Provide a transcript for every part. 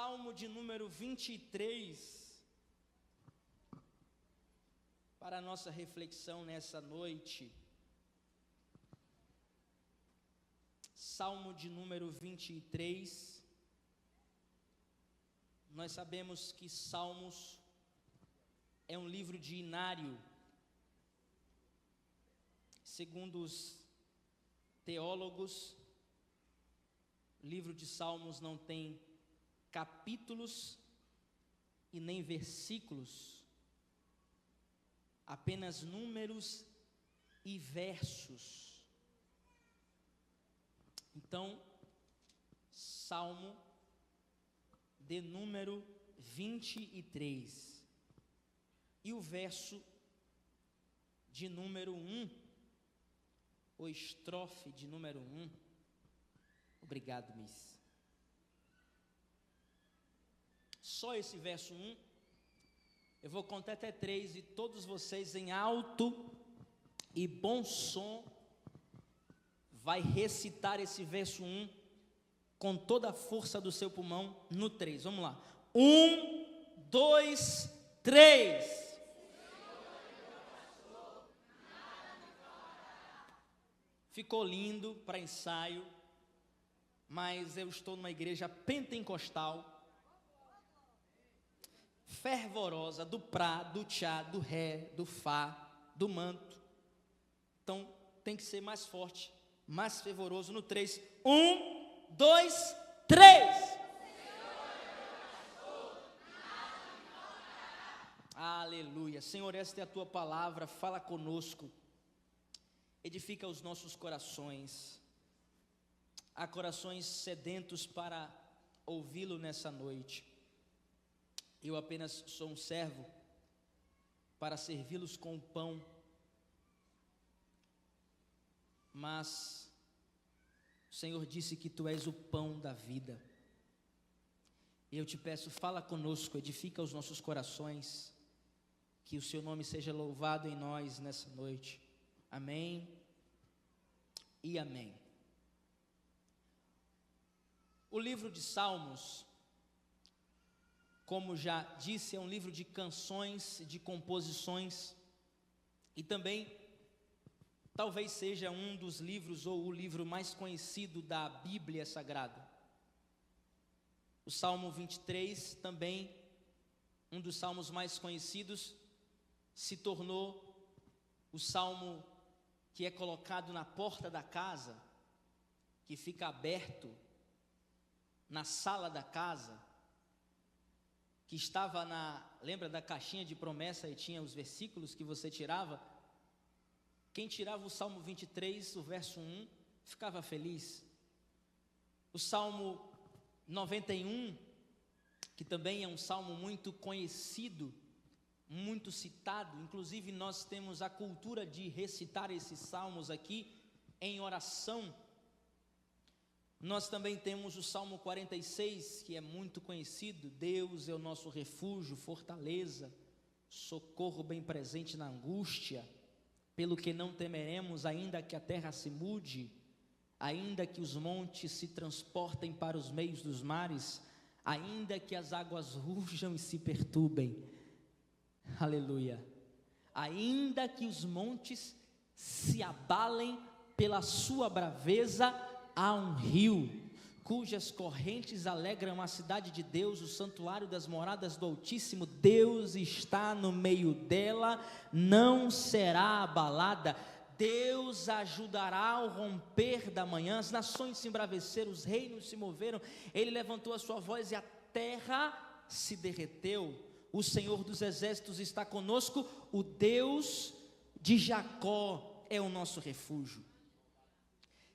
Salmo de número 23, para a nossa reflexão nessa noite. Salmo de número 23, nós sabemos que Salmos é um livro de inário, segundo os teólogos. O livro de Salmos não tem capítulos e nem versículos, apenas números e versos. Então, Salmo de número 23, e o verso de número 1, ou estrofe de número 1, obrigado, Miss. Só esse verso 1, eu vou contar até 3 e todos vocês em alto e bom som vai recitar esse verso 1 com toda a força do seu pulmão no 3. Vamos lá. 1, 2, 3. Ficou lindo para ensaio, mas eu estou numa igreja pentecostal, fervorosa, do prá, do tchá, do ré, do fá, do manto. Então tem que ser mais forte, mais fervoroso no 3. 1, 2, 3. Aleluia. Senhor, esta é a tua palavra, fala conosco, edifica os nossos corações. Há corações sedentos para ouvi-lo nessa noite. Eu apenas sou um servo para servi-los com o pão, mas o Senhor disse que tu és o pão da vida. E eu te peço, fala conosco, edifica os nossos corações, que o seu nome seja louvado em nós nessa noite. Amém e amém. O livro de Salmos, como já disse, é um livro de canções, de composições, e também talvez seja um dos livros ou o livro mais conhecido da Bíblia Sagrada. O Salmo 23, também um dos salmos mais conhecidos, se tornou o salmo que é colocado na porta da casa, que fica aberto na sala da casa, que estava lembra da caixinha de promessa e tinha os versículos que você tirava? Quem tirava o Salmo 23, o verso 1, ficava feliz. O Salmo 91, que também é um salmo muito conhecido, muito citado, inclusive nós temos a cultura de recitar esses salmos aqui em oração. Nós também temos o Salmo 46, que é muito conhecido. Deus é o nosso refúgio, fortaleza, socorro bem presente na angústia, pelo que não temeremos, ainda que a terra se mude, ainda que os montes se transportem para os meios dos mares, ainda que as águas rujam e se perturbem. Aleluia. Ainda que os montes se abalem pela sua braveza, há um rio, cujas correntes alegram a cidade de Deus, o santuário das moradas do Altíssimo. Deus está no meio dela, não será abalada. Deus ajudará ao romper da manhã. As nações se embraveceram, os reinos se moveram. Ele levantou a sua voz e a terra se derreteu. O Senhor dos exércitos está conosco, o Deus de Jacó é o nosso refúgio.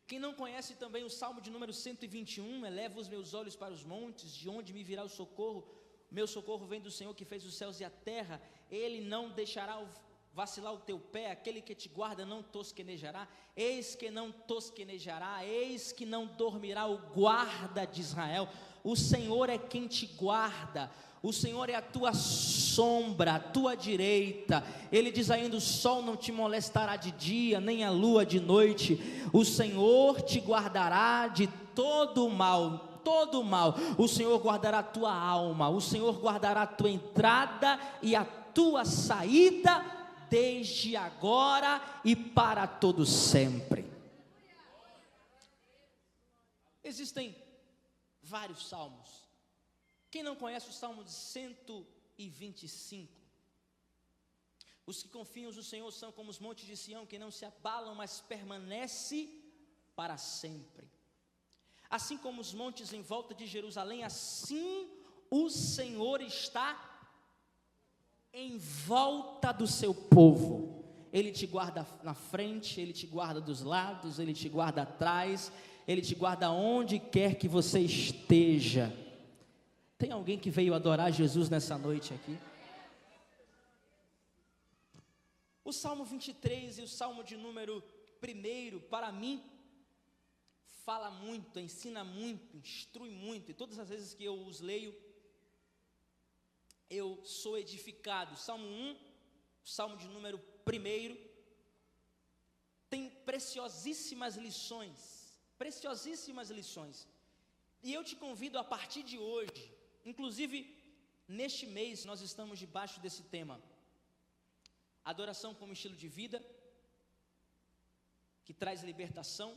Quem não conhece também o Salmo de número 121, eleva os meus olhos para os montes, de onde me virá o socorro? Meu socorro vem do Senhor que fez os céus e a terra. Ele não deixará vacilar o teu pé, aquele que te guarda não tosquenejará. Eis que não tosquenejará, eis que não dormirá o guarda de Israel. O Senhor é quem te guarda, o Senhor é a tua sombra, a tua direita. Ele diz ainda: o sol não te molestará de dia, nem a lua de noite. O Senhor te guardará de todo o mal. todo o mal. O Senhor guardará a tua alma, o Senhor guardará a tua entrada e a tua saída, desde agora e para todo sempre. Existem vários salmos. Quem não conhece o Salmo de 125? Os que confiam no Senhor são como os montes de Sião, que não se abalam, mas permanece para sempre. Assim como os montes em volta de Jerusalém, assim o Senhor está em volta do seu povo. Ele te guarda na frente, Ele te guarda dos lados, Ele te guarda atrás, Ele te guarda onde quer que você esteja. Tem alguém que veio adorar Jesus nessa noite aqui? O Salmo 23 e o Salmo de número 1, para mim, fala muito, ensina muito, instrui muito, e todas as vezes que eu os leio, eu sou edificado. Salmo 1, o Salmo de número 1, tem preciosíssimas lições, e eu te convido a partir de hoje, inclusive neste mês nós estamos debaixo desse tema, adoração como estilo de vida, que traz libertação,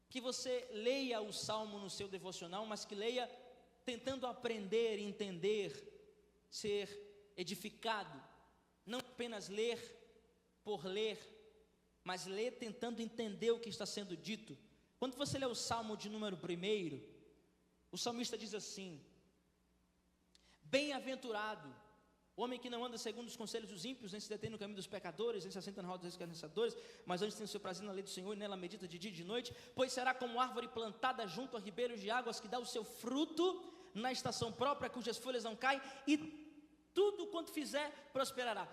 que você leia o Salmo no seu devocional, mas que leia tentando aprender, entender, ser edificado, não apenas ler por ler, mas ler tentando entender o que está sendo dito. Quando você lê o Salmo de número 1, o salmista diz assim: bem-aventurado o homem que não anda segundo os conselhos dos ímpios, nem se detém no caminho dos pecadores, nem se assenta na roda dos escarnecedores, mas antes tem o seu prazer na lei do Senhor, e nela medita de dia e de noite. Pois será como árvore plantada junto a ribeiros de águas, que dá o seu fruto na estação própria, cujas folhas não caem, e tudo quanto fizer prosperará.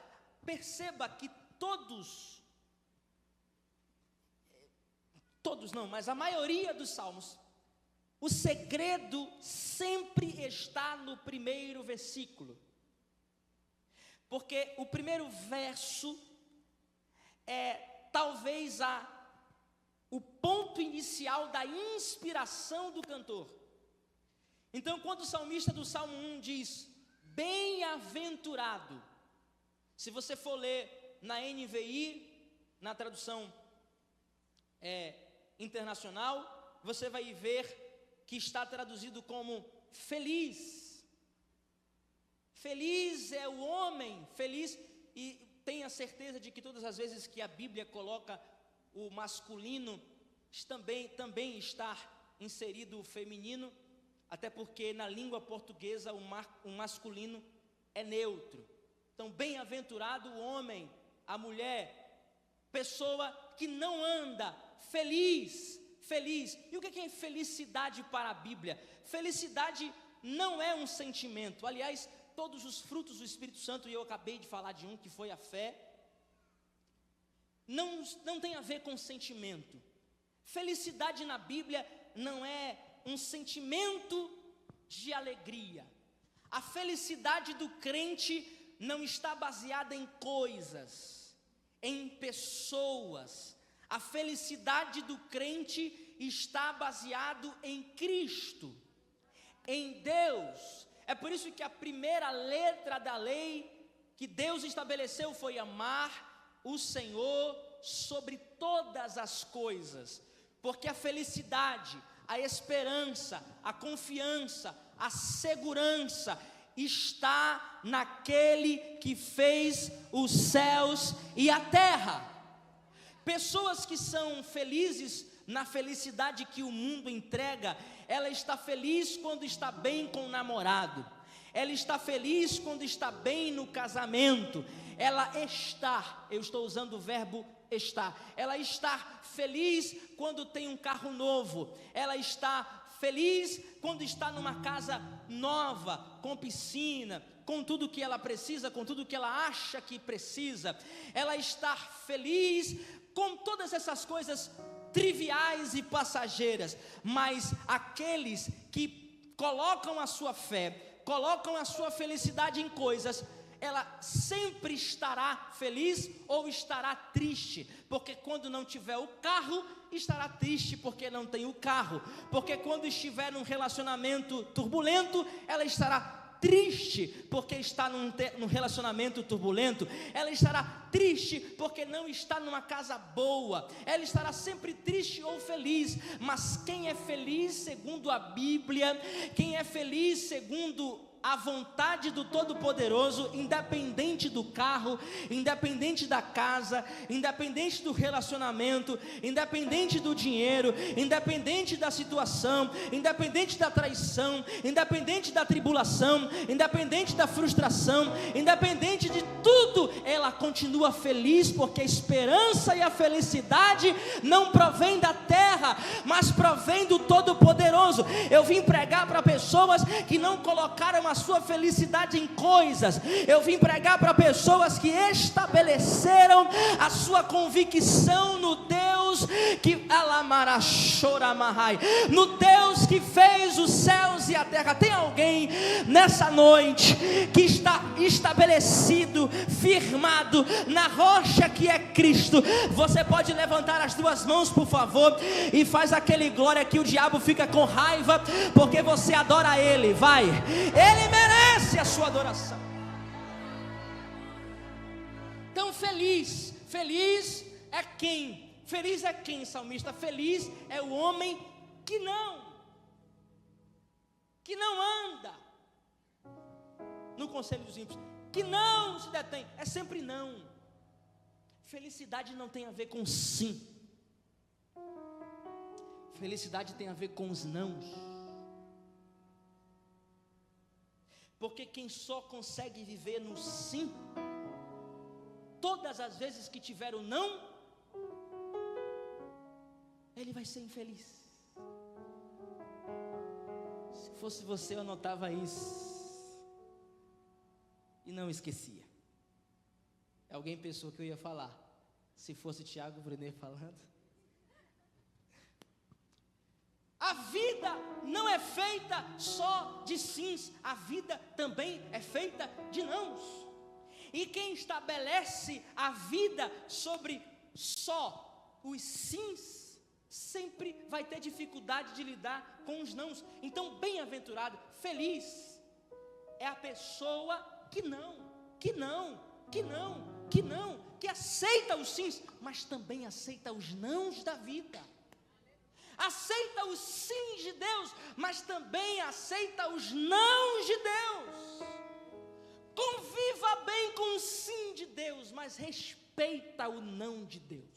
Perceba que todos não, mas a maioria dos salmos, o segredo sempre está no primeiro versículo. Porque o primeiro verso é talvez o ponto inicial da inspiração do cantor. Então, quando o salmista do Salmo 1 diz, bem-aventurado, se você for ler na NVI, na tradução internacional, você vai ver que está traduzido como feliz. Feliz é o homem, feliz, e tenha certeza de que todas as vezes que a Bíblia coloca o masculino, também está inserido o feminino, até porque na língua portuguesa o masculino é neutro. Então, bem-aventurado o homem, a mulher, pessoa que não anda, feliz. E o que é felicidade para a Bíblia? Felicidade não é um sentimento. Aliás, todos os frutos do Espírito Santo, e eu acabei de falar de um que foi a fé, não tem a ver com sentimento. Felicidade na Bíblia não é um sentimento de alegria. A felicidade do crente não está baseada em coisas, em pessoas. A felicidade do crente está baseado em Cristo, em Deus. É por isso que a primeira letra da lei que Deus estabeleceu foi amar o Senhor sobre todas as coisas, porque a felicidade, a esperança, a confiança, a segurança está naquele que fez os céus e a terra. Pessoas que são felizes na felicidade que o mundo entrega, ela está feliz quando está bem com o namorado, ela está feliz quando está bem no casamento, eu estou usando o verbo estar, ela está feliz quando tem um carro novo, ela está feliz quando está numa casa nova, com piscina, com tudo que ela precisa, com tudo que ela acha que precisa, ela está feliz com todas essas coisas triviais e passageiras. Mas aqueles que colocam a sua fé, colocam a sua felicidade em coisas, ela sempre estará feliz ou estará triste, porque quando não tiver o carro, estará triste porque não tem o carro, porque quando estiver num relacionamento turbulento, ela estará triste porque está num relacionamento turbulento, ela estará triste porque não está numa casa boa, ela estará sempre triste ou feliz. Mas quem é feliz segundo a Bíblia, quem é feliz segundo a vontade do Todo-Poderoso, independente do carro, independente da casa, independente do relacionamento, independente do dinheiro, independente da situação, independente da traição, independente da tribulação, independente da frustração, independente de tudo, ela continua feliz, porque a esperança e a felicidade não provém da terra, mas provém do Todo-Poderoso. Eu vim pregar para pessoas que não colocaram a sua felicidade em coisas. Eu vim pregar para pessoas que estabeleceram a sua convicção no Deus que no Deus que fez os céus e a terra. Tem alguém nessa noite que está estabelecido, firmado na rocha que é Cristo? Você pode levantar as duas mãos, por favor, e faz aquele glória que o diabo fica com raiva porque você adora Ele. Vai, Ele merece a sua adoração. Então feliz é quem? Feliz é quem, salmista? Feliz é o homem que não anda no conselho dos ímpios, que não se detém, é sempre não. Felicidade não tem a ver com sim, felicidade tem a ver com os nãos. Porque quem só consegue viver no sim, todas as vezes que tiver o não, ele vai ser infeliz. Se fosse você, eu anotava isso e não esquecia. Alguém pensou que eu ia falar. Se fosse Tiago Brunet falando. A vida não é feita só de sims, a vida também é feita de nãos. E quem estabelece a vida sobre só os sims, sempre vai ter dificuldade de lidar com os nãos. Então, bem-aventurado, feliz é a pessoa que aceita os sims, mas também aceita os nãos da vida. Aceita os sims de Deus, mas também aceita os nãos de Deus. Conviva bem com o sim de Deus, mas respeita o não de Deus.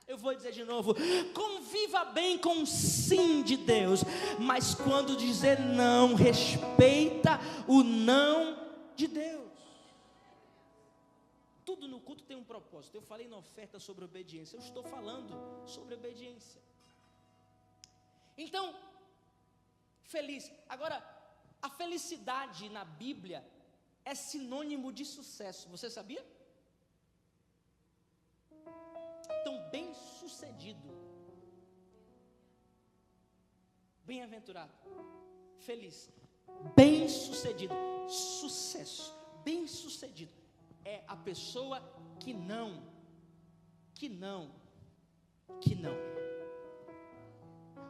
Eu vou dizer de novo: conviva bem com o sim de Deus, mas quando dizer não, respeita o não de Deus. Tudo no culto tem um propósito. Eu falei na oferta sobre obediência, eu estou falando sobre obediência. Então, feliz. Agora, a felicidade na Bíblia é sinônimo de sucesso. Você sabia? Então, bem-sucedido, bem-aventurado, feliz, bem-sucedido, sucesso, bem-sucedido é a pessoa que não.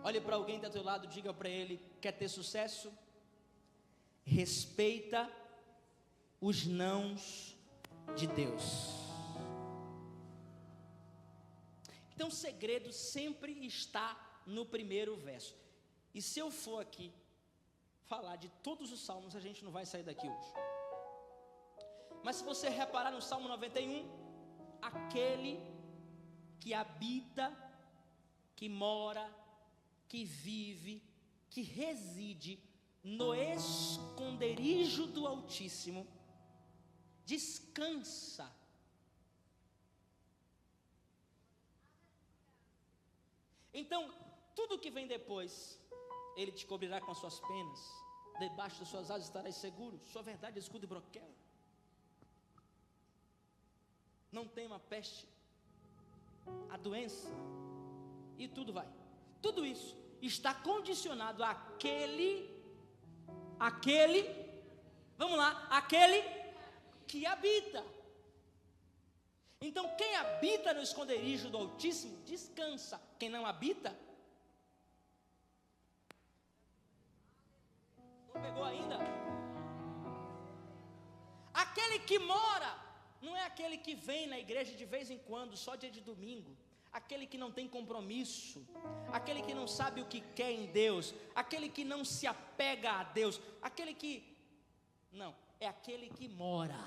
Olhe para alguém do teu lado, diga para ele: quer ter sucesso? Respeita os nãos de Deus. Então o segredo sempre está no primeiro verso. E se eu for aqui falar de todos os salmos, a gente não vai sair daqui hoje. Mas se você reparar no Salmo 91, aquele que habita, que mora, que vive, que reside no esconderijo do Altíssimo, descansa. Então, tudo que vem depois, Ele te cobrirá com as suas penas, debaixo das suas asas estarás seguro, sua verdade, escudo e broquel. Não tema a peste, a doença, e tudo vai. Tudo isso está condicionado àquele, vamos lá, aquele que habita. Então, quem habita no esconderijo do Altíssimo, descansa. Quem não habita, não pegou ainda? Aquele que mora, não é aquele que vem na igreja de vez em quando, só dia de domingo. Aquele que não tem compromisso, aquele que não sabe o que quer em Deus, aquele que não se apega a Deus, aquele que, não, é aquele que mora.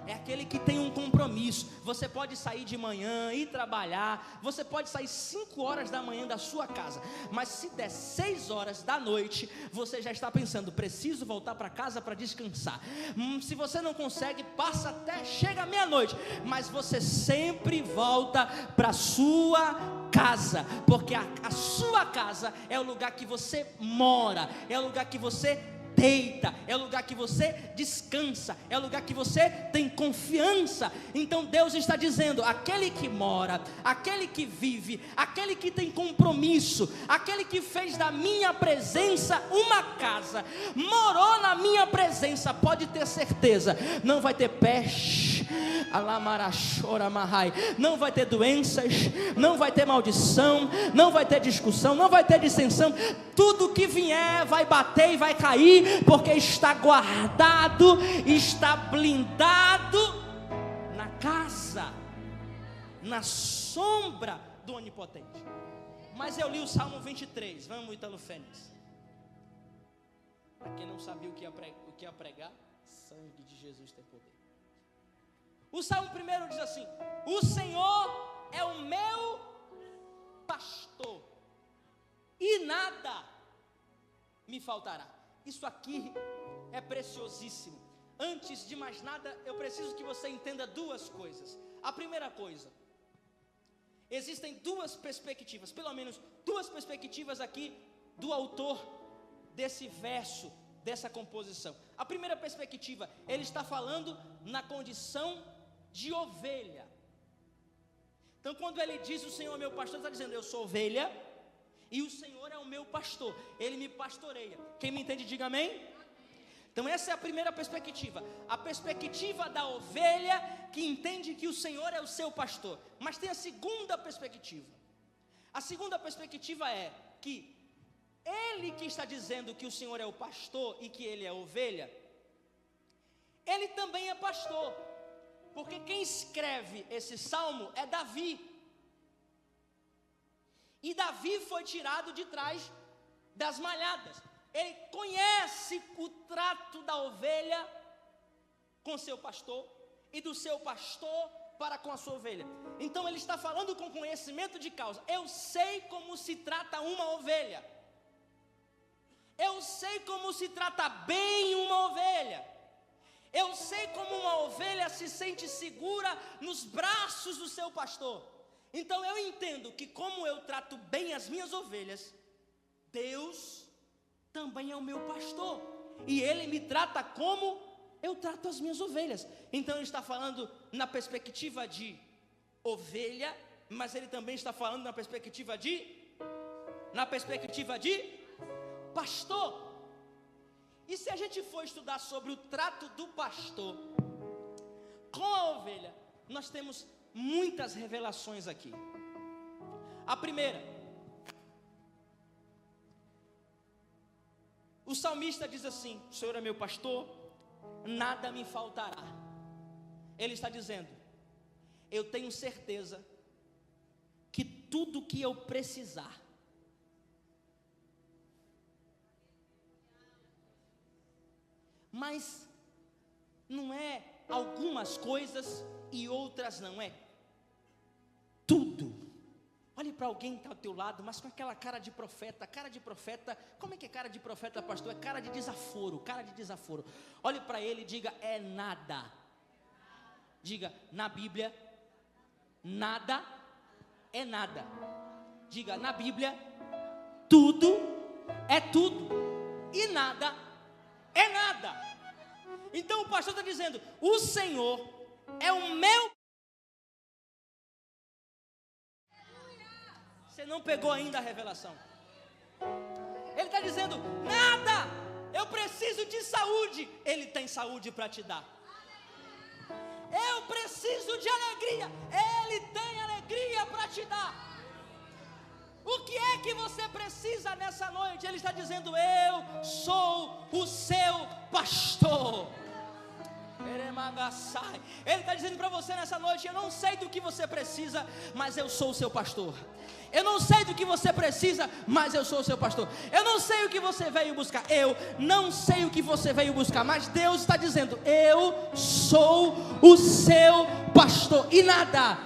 É aquele que tem um compromisso. Você pode sair de manhã, ir trabalhar. Você pode sair 5 horas da manhã da sua casa. Mas se der 6 horas da noite, você já está pensando, preciso voltar para casa para descansar. Se você não consegue, passa até, chega à meia-noite. Mas você sempre volta para a sua casa. Porque a sua casa é o lugar que você mora. É o lugar que você deita, é o lugar que você descansa, é o lugar que você tem confiança. Então Deus está dizendo, aquele que mora, aquele que vive, aquele que tem compromisso, aquele que fez da minha presença uma casa, morou na minha presença, pode ter certeza, não vai ter peste, não vai ter doenças, não vai ter maldição, não vai ter discussão, não vai ter dissensão. Tudo que vier vai bater e vai cair, porque está guardado, está blindado na casa, na sombra do Onipotente. Mas eu li o Salmo 23, vamos, Ítalo Fênix. Para quem não sabia o que ia pregar, sangue de Jesus tem poder. O Salmo 1 diz assim: o Senhor é o meu pastor, e nada me faltará. Isso aqui é preciosíssimo. Antes de mais nada, eu preciso que você entenda 2 coisas. A primeira coisa, existem 2 perspectivas, pelo menos 2 perspectivas aqui do autor desse verso, dessa composição. A primeira perspectiva, ele está falando na condição de ovelha. Então, quando ele diz o Senhor é meu pastor, ele está dizendo, eu sou ovelha, e o Senhor é o meu pastor, Ele me pastoreia. Quem me entende, diga amém. Então essa é a primeira perspectiva, a perspectiva da ovelha que entende que o Senhor é o seu pastor. Mas tem a segunda perspectiva. A segunda perspectiva é que Ele que está dizendo que o Senhor é o pastor e que Ele é a ovelha, Ele também é pastor, porque quem escreve esse salmo é Davi. E Davi foi tirado de trás das malhadas. Ele conhece o trato da ovelha com seu pastor e do seu pastor para com a sua ovelha. Então ele está falando com conhecimento de causa. Eu sei como se trata uma ovelha. Eu sei como se trata bem uma ovelha. Eu sei como uma ovelha se sente segura nos braços do seu pastor. Então eu entendo que como eu trato bem as minhas ovelhas, Deus também é o meu pastor, e Ele me trata como eu trato as minhas ovelhas. Então Ele está falando na perspectiva de ovelha, mas Ele também está falando na perspectiva de pastor. E se a gente for estudar sobre o trato do pastor com a ovelha, nós temos muitas revelações aqui. A primeira, o salmista diz assim: o Senhor é meu pastor, nada me faltará. Ele está dizendo, eu tenho certeza que tudo que eu precisar, mas não é algumas coisas e outras não, é tudo. Olhe para alguém que está ao teu lado, mas com aquela cara de profeta. Como é que é cara de profeta, pastor? É cara de desaforo. Olhe para ele e diga, é nada. Diga, na Bíblia, nada é nada. Diga, na Bíblia, tudo é tudo, e nada é nada. Então o pastor está dizendo, o Senhor é o meu. Você não pegou ainda a revelação. Ele está dizendo, nada, eu preciso de saúde. Ele tem saúde para te dar. preciso de alegria, Ele tem alegria para te dar. O que é que você precisa nessa noite? Ele está dizendo: eu sou o seu pastor. Ele está dizendo para você nessa noite: eu não sei do que você precisa, mas eu sou o seu pastor. Eu não sei do que você precisa, mas eu sou o seu pastor. Eu não sei o que você veio buscar, eu não sei o que você veio buscar, mas Deus está dizendo: eu sou o seu pastor. E nada,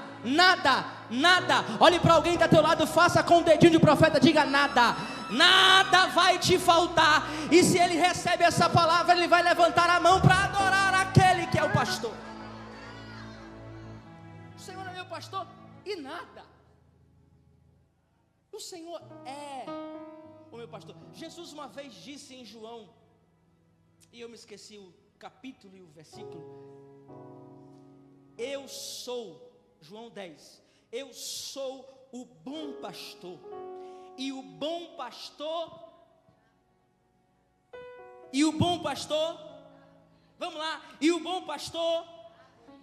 olhe para alguém que está ao teu lado, faça com o dedinho de profeta, diga: nada vai te faltar. E se ele recebe essa palavra, ele vai levantar a mão para adorar aquele que é o pastor. O Senhor é meu pastor e nada. O Senhor é o meu pastor. Jesus uma vez disse em João, e eu me esqueci o capítulo e o versículo: eu sou, João 10, eu sou o bom pastor, e o bom pastor, vamos lá, e o bom pastor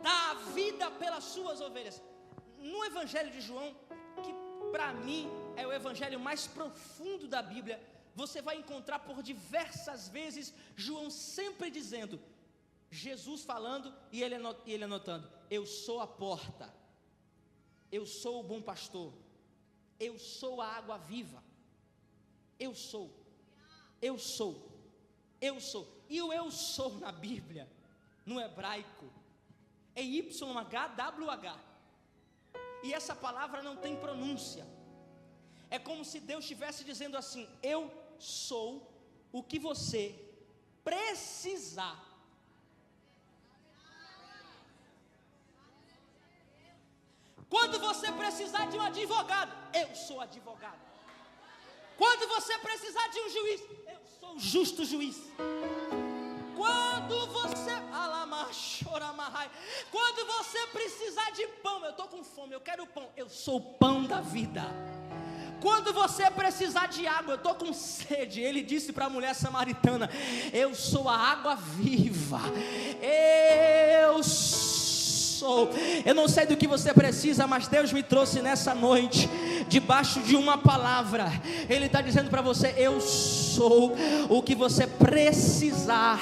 dá a vida pelas suas ovelhas. No Evangelho de João, que para mim é o evangelho mais profundo da Bíblia, você vai encontrar por diversas vezes João sempre dizendo, Jesus falando e ele anotando: eu sou a porta, eu sou o bom pastor, eu sou a água viva, eu sou. E o eu sou na Bíblia, no hebraico, é YHWH. E essa palavra não tem pronúncia. É como se Deus estivesse dizendo assim: eu sou o que você precisar. Quando você precisar de um advogado, eu sou advogado. Quando você precisar de um juiz, eu sou o justo juiz. Quando você precisar de pão, eu estou com fome, eu quero pão, eu sou o pão da vida. Quando você precisar de água, eu estou com sede, ele disse para a mulher samaritana: eu sou a água viva, eu não sei do que você precisa, mas Deus me trouxe nessa noite, debaixo de uma palavra. Ele está dizendo para você: eu sou o que você precisar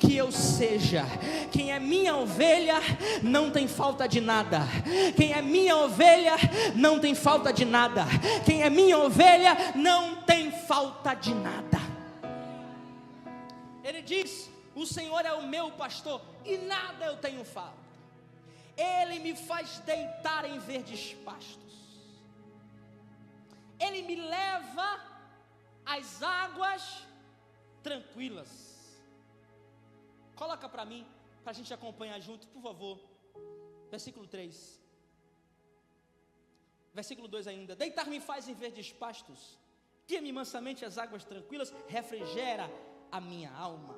que eu seja. Quem é minha ovelha não tem falta de nada. Quem é minha ovelha não tem falta de nada. Quem é minha ovelha não tem falta de nada. Ele diz: o Senhor é o meu pastor e nada eu tenho falta. Ele me faz deitar em verdes pastos, Ele me leva às águas tranquilas. Coloca para mim, para a gente acompanhar junto, por favor. Versículo 3. Versículo 2 ainda: deitar-me faz em verdes pastos, guia-me mansamente às águas tranquilas, refrigera a minha alma.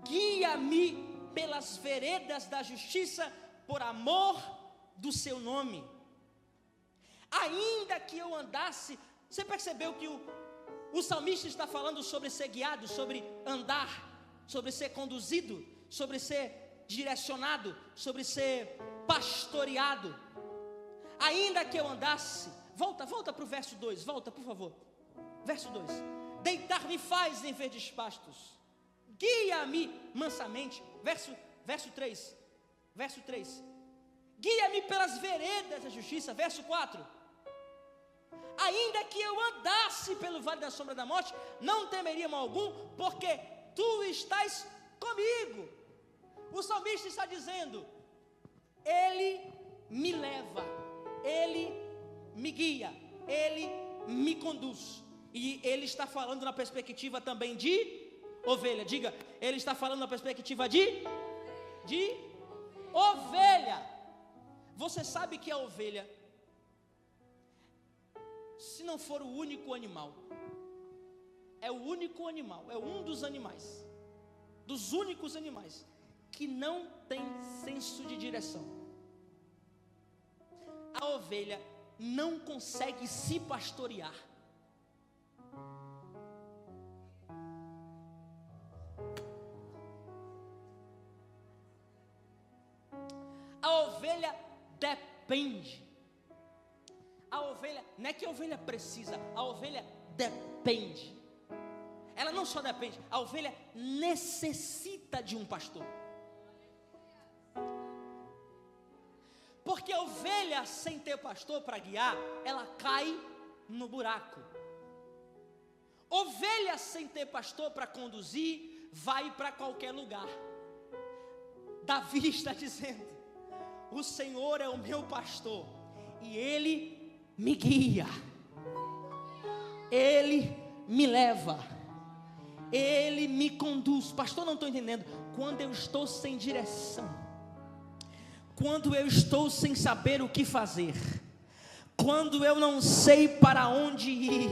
Guia-me pelas veredas da justiça, por amor do seu nome. Ainda que eu andasse, você percebeu que o salmista está falando sobre ser guiado, sobre andar, sobre ser conduzido, sobre ser direcionado, sobre ser pastoreado. Ainda que eu andasse, volta para o verso 2, volta por favor, verso 2: deitar-me faz em verdes pastos, guia-me mansamente. Verso 3, guia-me pelas veredas da justiça. Verso 4: ainda que eu andasse pelo vale da sombra da morte, não temeria mal algum, porque tu estás comigo. O salmista está dizendo: Ele me leva, Ele me guia, Ele me conduz. E Ele está falando na perspectiva também de ovelha. Diga: Ele está falando na perspectiva de ovelha. Você sabe que a ovelha, se não for o único animal, é o único animal, é um dos animais, dos únicos animais que não tem senso de direção. A ovelha não consegue se pastorear. A ovelha depende. A ovelha, não é que a ovelha precisa, a ovelha depende. Ela não só depende, a ovelha necessita de um pastor. Porque a ovelha sem ter pastor para guiar, ela cai no buraco. Ovelha sem ter pastor para conduzir, vai para qualquer lugar. Davi está dizendo: o Senhor é o meu pastor e Ele me guia, Ele me leva, Ele me conduz. Pastor, não estou entendendo. Quando eu estou sem direção, quando eu estou sem saber o que fazer, quando eu não sei para onde ir,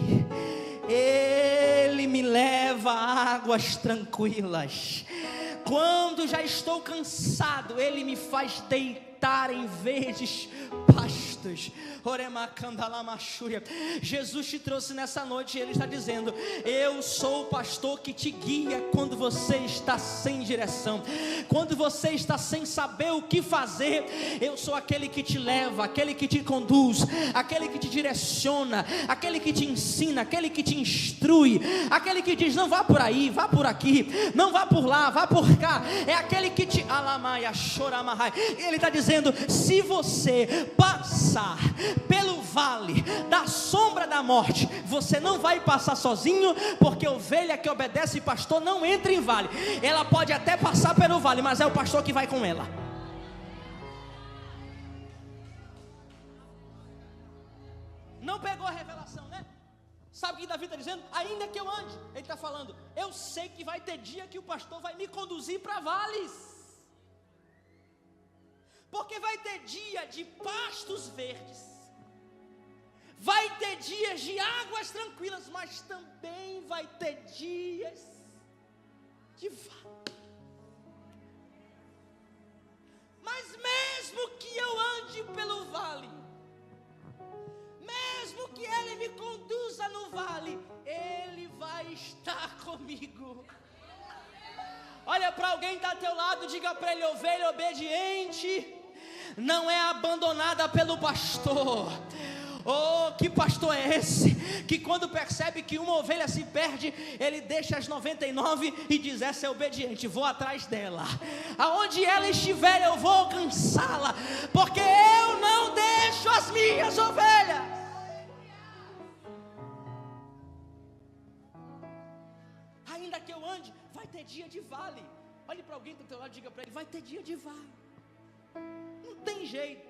Ele me leva a águas tranquilas. Quando já estou cansado, Ele me faz deitar em verdes pastos. Jesus te trouxe nessa noite e Ele está dizendo: eu sou o pastor que te guia quando você está sem direção, quando você está sem saber o que fazer. Eu sou aquele que te leva, aquele que te conduz, aquele que te direciona, aquele que te ensina, aquele que te instrui, aquele que diz: não vá por aí, vá por aqui, não vá por lá, vá por cá. É aquele que te alamaia, choramahai. Ele está dizendo: se você passar pelo vale da sombra da morte, você não vai passar sozinho, porque ovelha que obedece pastor não entra em vale. Ela pode até passar pelo vale, mas é o pastor que vai com ela. Não pegou a revelação, né? Sabe o que Davi está dizendo? Ainda que eu ande, ele está falando: eu sei que vai ter dia que o pastor vai me conduzir para vales, porque vai ter dia de pastos verdes, vai ter dias de águas tranquilas, mas também vai ter dias de vale. Mas mesmo que eu ande pelo vale, mesmo que Ele me conduza no vale, Ele vai estar comigo. Olha para alguém que está ao teu lado, diga para ele: ovelha obediente não é abandonada pelo pastor. Oh, que pastor é esse, que quando percebe que uma ovelha se perde, ele deixa as 99 e diz: essa é obediente, vou atrás dela, aonde ela estiver eu vou alcançá-la, porque eu não deixo as minhas ovelhas. Ainda que eu ande, vai ter dia de vale. Olhe para alguém do teu lado e diga para ele: vai ter dia de vale. Não tem jeito.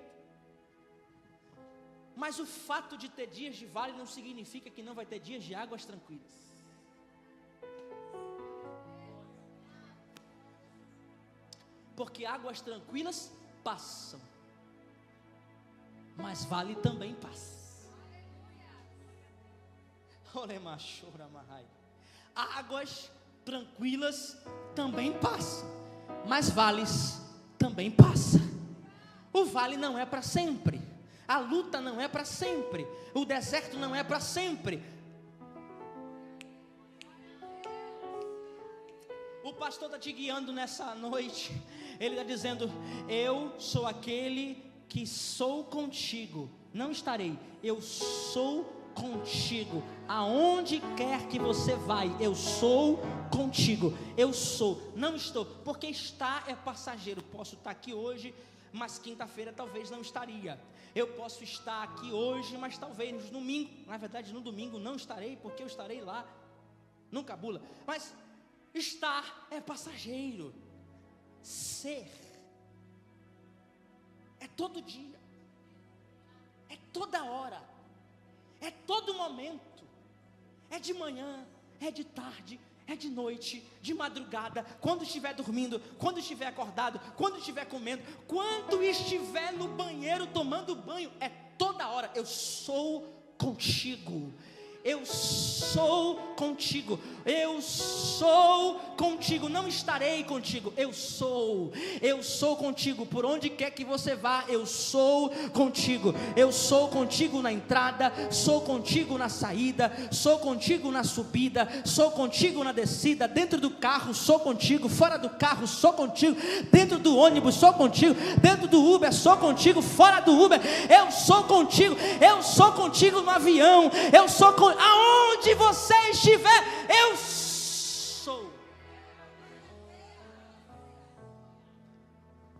Mas o fato de ter dias de vale não significa que não vai ter dias de águas tranquilas. Porque águas tranquilas passam, mas vale também passa. Águas tranquilas também passam, mas vales também passam. O vale não é para sempre, a luta não é para sempre, o deserto não é para sempre. O pastor está te guiando nessa noite. Ele está dizendo: eu sou aquele que sou contigo, não estarei, eu sou contigo, aonde quer que você vai, eu sou contigo. Eu sou, não estou, porque estar é passageiro. Posso estar aqui hoje, mas quinta-feira talvez não estaria. Eu posso estar aqui hoje, mas talvez no domingo, na verdade no domingo não estarei, porque eu estarei lá, no Cabula. Mas estar é passageiro. Ser é todo dia, é toda hora, é todo momento, é de manhã, é de tarde, é de noite, de madrugada, quando estiver dormindo, quando estiver acordado, quando estiver comendo, quando estiver no banheiro tomando banho, é toda hora. Eu sou contigo, eu sou contigo, eu sou contigo, não estarei contigo, eu sou contigo, por onde quer que você vá, eu sou contigo na entrada, sou contigo na saída, sou contigo na subida, sou contigo na descida, dentro do carro, sou contigo, fora do carro, sou contigo, dentro do ônibus, sou contigo, dentro do Uber, sou contigo, fora do Uber, eu sou contigo no avião, aonde você estiver, eu sou.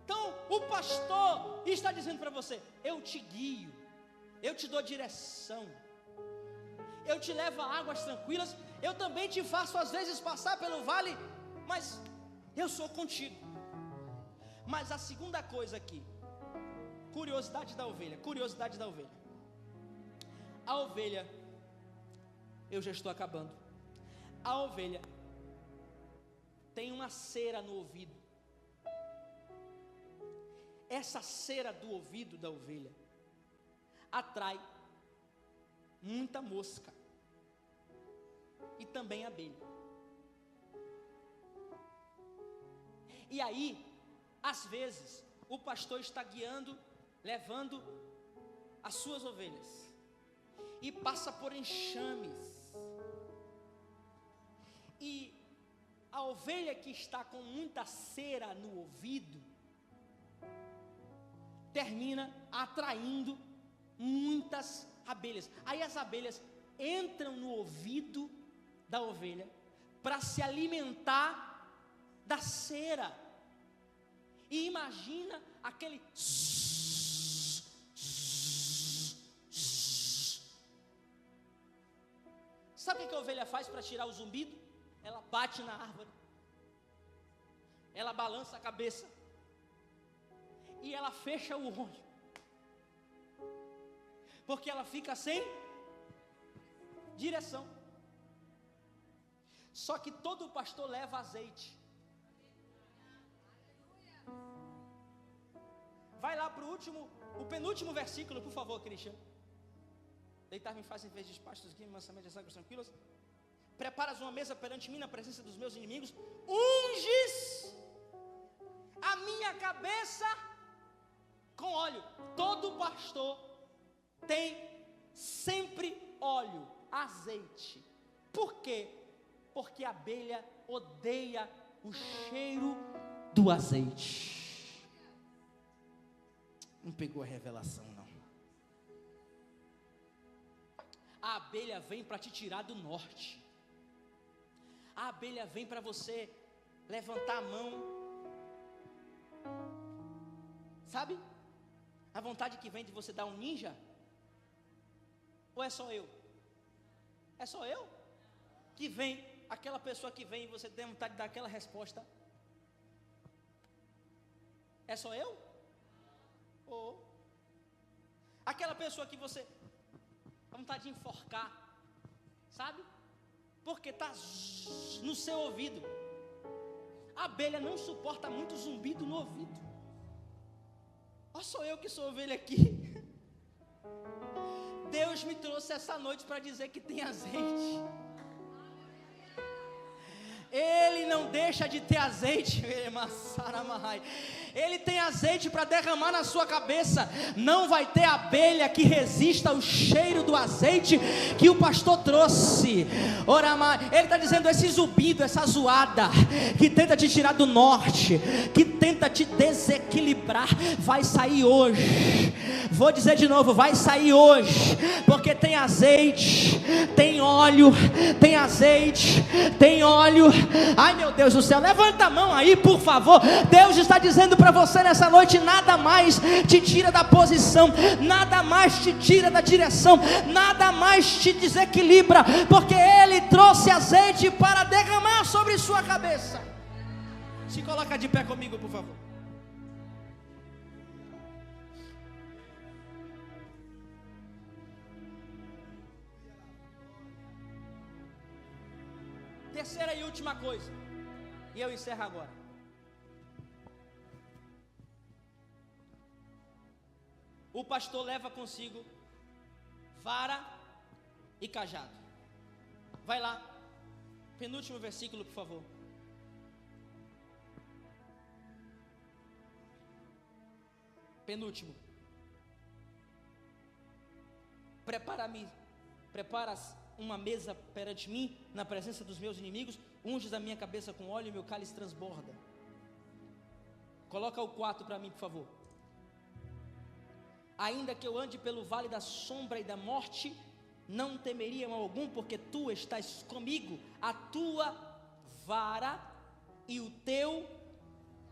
Então o pastor está dizendo para você: eu te guio, eu te dou direção, eu te levo a águas tranquilas, eu também te faço às vezes passar pelo vale, mas eu sou contigo. Mas a segunda coisa aqui, curiosidade da ovelha. A ovelha, eu já estou acabando. A ovelha tem uma cera no ouvido. Essa cera do ouvido da ovelha atrai muita mosca e também abelha. E aí, às vezes, o pastor está guiando, levando as suas ovelhas e passa por enxames, e a ovelha que está com muita cera no ouvido termina atraindo muitas abelhas. Aí as abelhas entram no ouvido da ovelha para se alimentar da cera. E imagina aquele sabe o que a ovelha faz para tirar o zumbido? Ela bate na árvore, ela balança a cabeça e ela fecha o olho, porque ela fica sem direção. Só que todo pastor leva azeite. Vai lá para o penúltimo versículo, por favor, Cristian. Deitar-me faz em vez de pastos aqui, mansamente as águas tranquilas. Preparas uma mesa perante mim na presença dos meus inimigos. Unges a minha cabeça com óleo. Todo pastor tem sempre óleo, azeite. Por quê? Porque a abelha odeia o cheiro do azeite. Não pegou a revelação, não. A abelha vem para te tirar do norte. A abelha vem para você levantar a mão. Sabe? A vontade que vem de você dar um ninja? Ou é só eu? É só eu? Que vem, aquela pessoa que vem e você tem vontade de dar aquela resposta? É só eu? Ou aquela pessoa que você tem vontade de enforcar, sabe? Porque está no seu ouvido. A abelha não suporta muito zumbido no ouvido. Ó, sou eu que sou ovelha aqui. Deus me trouxe essa noite para dizer que tem azeite. Ele não deixa de ter azeite. Ele tem azeite para derramar na sua cabeça. Não vai ter abelha que resista ao cheiro do azeite que o pastor trouxe. Ele está dizendo: esse zumbido, essa zoada que tenta te tirar do norte, que tenta te desequilibrar, vai sair hoje. Vou dizer de novo, vai sair hoje, porque tem azeite, tem óleo, tem azeite, tem óleo. Ai, meu Deus do céu, levanta a mão aí, por favor. Deus está dizendo para você nessa noite: nada mais te tira da posição, nada mais te tira da direção, nada mais te desequilibra, porque Ele trouxe azeite para derramar sobre sua cabeça. Se coloca de pé comigo, por favor. Terceira e última coisa, e eu encerro agora. O pastor leva consigo vara e cajado. Vai lá, penúltimo versículo, por favor. Penúltimo. Preparas uma mesa perante mim, na presença dos meus inimigos, unges a minha cabeça com óleo e meu cálice transborda. Coloca o 4 para mim, por favor. Ainda que eu ande pelo vale da sombra e da morte, não temeria mal algum, porque tu estás comigo, a tua vara e o teu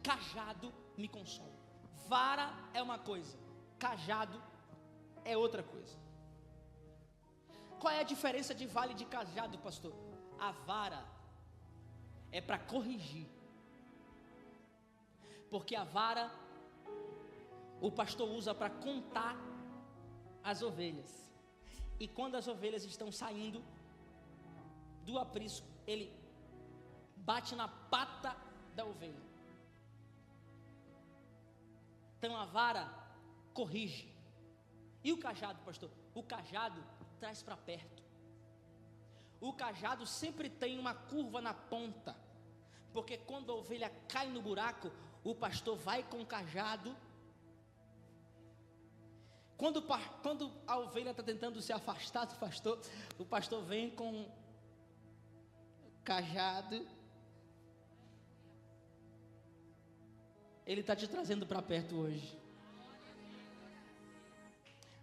cajado me consolam. Vara é uma coisa, cajado é outra coisa. Qual é a diferença de vara e de cajado, pastor? A vara é para corrigir, porque a vara o pastor usa para contar as ovelhas, e quando as ovelhas estão saindo do aprisco, ele bate na pata da ovelha. Então a vara corrige. E o cajado, pastor? O cajado traz para perto. O cajado sempre tem uma curva na ponta, porque quando a ovelha cai no buraco, o pastor vai com o cajado. Quando a ovelha está tentando se afastar do pastor, o pastor vem com o cajado. Ele está te trazendo para perto hoje.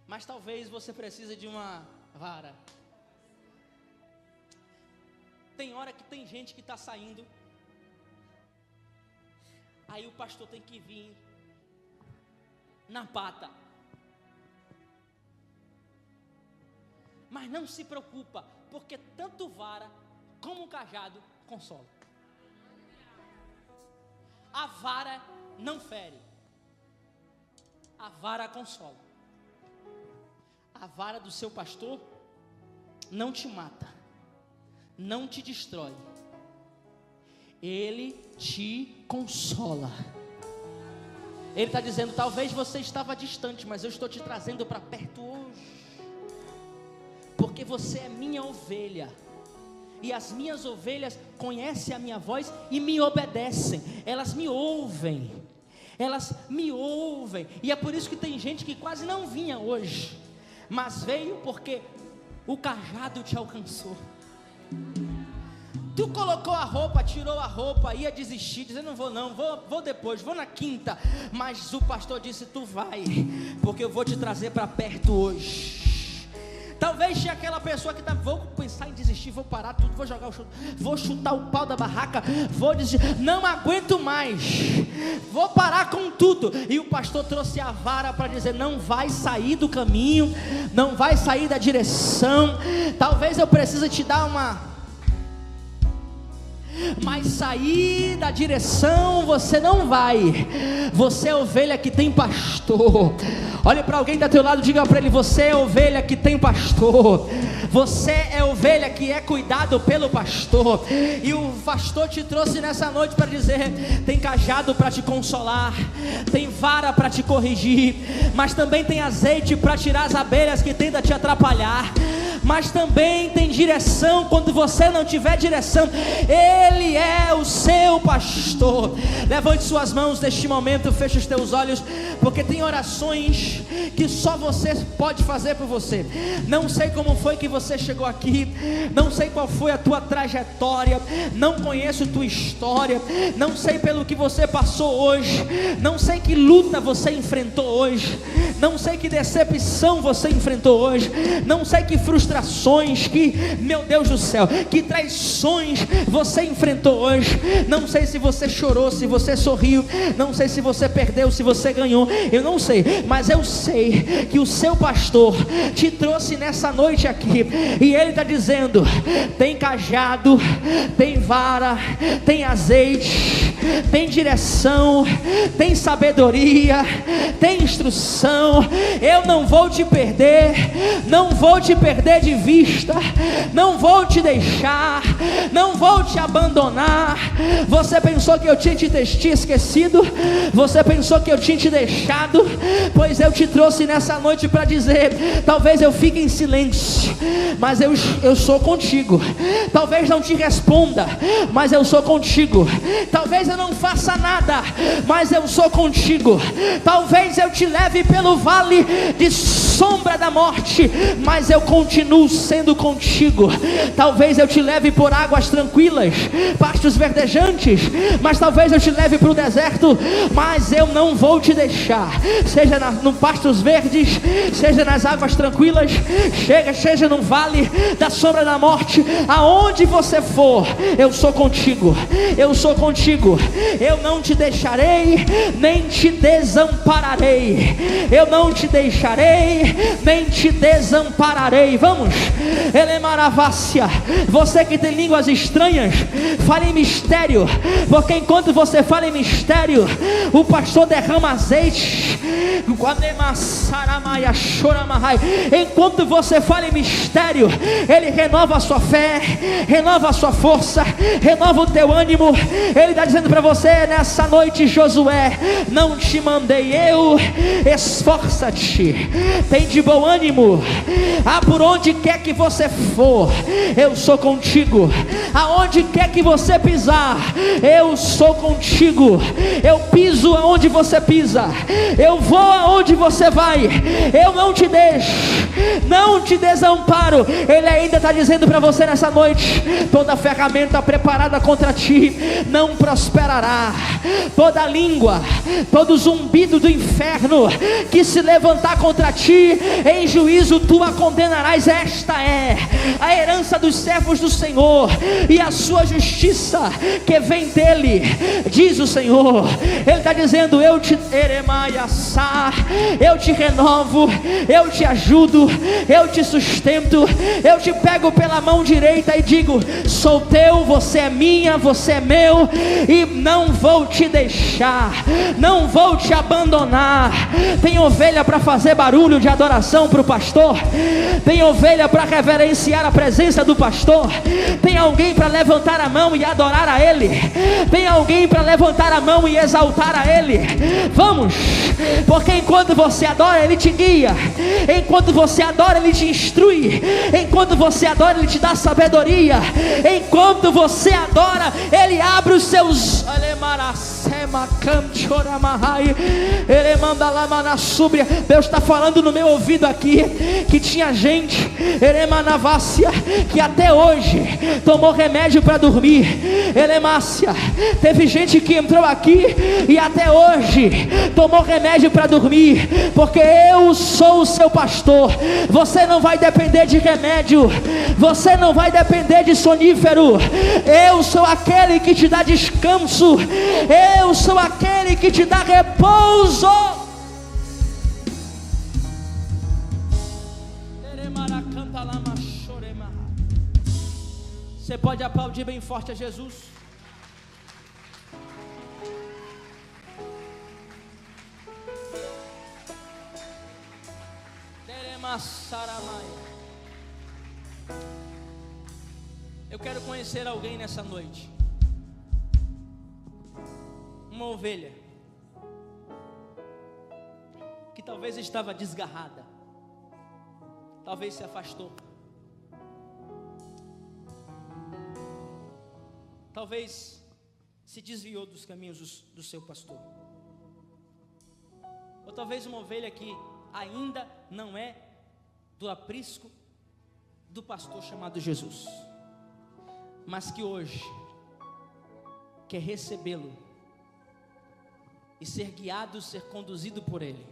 Mas talvez você precise de uma vara. Tem hora que tem gente que está saindo, aí o pastor tem que vir na pata. Mas não se preocupa, porque tanto vara como o cajado consola. A vara não fere, a vara consola. A vara do seu pastor não te mata, não te destrói, ele te consola. Ele está dizendo: talvez você estava distante, mas eu estou te trazendo para perto hoje, porque você é minha ovelha, e as minhas ovelhas conhecem a minha voz e me obedecem. Elas me ouvem, e é por isso que tem gente que quase não vinha hoje, mas veio porque o cajado te alcançou. Tu colocou a roupa, tirou a roupa, ia desistir, dizendo: não vou não, vou depois, vou na quinta. Mas o pastor disse: tu vai, porque eu vou te trazer para perto hoje. Talvez tinha aquela pessoa que vou pensar em desistir, vou parar tudo, vou chutar o pau da barraca, vou desistir, não aguento mais, vou parar com tudo. E o pastor trouxe a vara para dizer: não vai sair do caminho, não vai sair da direção. Talvez eu precise te dar mas sair da direção você não vai. Você é ovelha que tem pastor. Olhe para alguém do teu lado, diga para ele: você é ovelha que tem pastor. Você é ovelha que é cuidado pelo pastor. E o pastor te trouxe nessa noite para dizer: tem cajado para te consolar, tem vara para te corrigir, mas também tem azeite para tirar as abelhas que tentam te atrapalhar, mas também tem direção quando você não tiver direção. Ele é o seu pastor. Levante suas mãos neste momento, feche os teus olhos, porque tem orações que só você pode fazer por você. Não sei como foi que você chegou aqui, não sei qual foi a tua trajetória, não conheço tua história, não sei pelo que você passou hoje, não sei que luta você enfrentou hoje, não sei que decepção você enfrentou hoje, não sei que frustrações, meu Deus do céu, que traições você enfrentou hoje. Não sei se você chorou, se você sorriu, não sei se você perdeu, se você ganhou, eu não sei, mas eu sei que o seu pastor te trouxe nessa noite aqui, e ele está dizendo: tem cajado, tem vara, tem azeite, tem direção, tem sabedoria, tem instrução. Eu não vou te perder, não vou te perder de vista, não vou te deixar, não vou te abandonar. Você pensou que eu tinha te esquecido? Você pensou que eu tinha te deixado? Pois eu te trouxe nessa noite para dizer: talvez eu fique em silêncio, mas eu sou contigo. Talvez não te responda, mas eu sou contigo. Talvez eu não faça nada, mas eu sou contigo. Talvez eu te leve pelo vale de sombra da morte, mas eu continuo sendo contigo. Talvez eu te leve por águas tranquilas, pastos verdejantes, mas talvez eu te leve para o deserto, mas eu não vou te deixar. Seja no pastos verdes, seja nas águas tranquilas, seja no vale da sombra da morte, aonde você for, eu sou contigo. Eu sou contigo. Eu não te deixarei, nem te desampararei. Eu não te deixarei, nem te desampararei. Vamos, Elemaravácia. Você que tem línguas estranhas, fale em mistério, porque enquanto você fala em mistério, o pastor derrama azeite. Enquanto você fala em mistério, ele renova a sua fé, renova a sua força, renova o teu ânimo. Ele está dizendo para você nessa noite: Josué, não te mandei eu, esforça-te, tem de bom ânimo. Por onde quer que você for, eu sou contigo. Aonde quer que você pisar, eu sou contigo. Eu piso aonde você pisa, eu vou aonde você vai. Eu não te deixo, não te desamparo. Ele ainda está dizendo para você nessa noite: toda ferramenta preparada contra ti não prosperará. Toda língua, todo zumbido do inferno que se levantar contra ti, em juízo tu a condenarás. Esta é a herança dos servos do Senhor, e a sua justiça que vem dele, diz o Senhor. Ele está dizendo: eu te renovo, eu te ajudo, eu te sustento, eu te pego pela mão direita e digo: sou teu, você é minha, você é meu, e não vou te deixar, não vou te abandonar. Tem ovelha para fazer barulho de adoração para o pastor, tem ovelha para reverenciar a presença do pastor, tem alguém para levantar a mão e adorar a ele, tem alguém para levantar a mão e exaltar a ele. Vamos, porque enquanto você adora, ele te guia, enquanto você adora, ele te instrui, enquanto você adora, ele te dá sabedoria, enquanto você adora, ele abre os seus... Deus está falando no meu ouvido aqui que tinha gente que até hoje tomou remédio para dormir. Teve gente que entrou aqui e até hoje tomou remédio para dormir, porque eu sou o seu pastor. Você não vai depender de remédio, você não vai depender de sonífero. Eu sou aquele que te dá descanso, eu sou aquele que te dá repouso. Você pode aplaudir bem forte a Jesus? Eu quero conhecer alguém nessa noite, uma ovelha que talvez estava desgarrada, talvez se afastou, talvez se desviou dos caminhos do seu pastor, ou talvez uma ovelha que ainda não é do aprisco do pastor chamado Jesus, mas que hoje quer recebê-lo e ser guiado, ser conduzido por ele.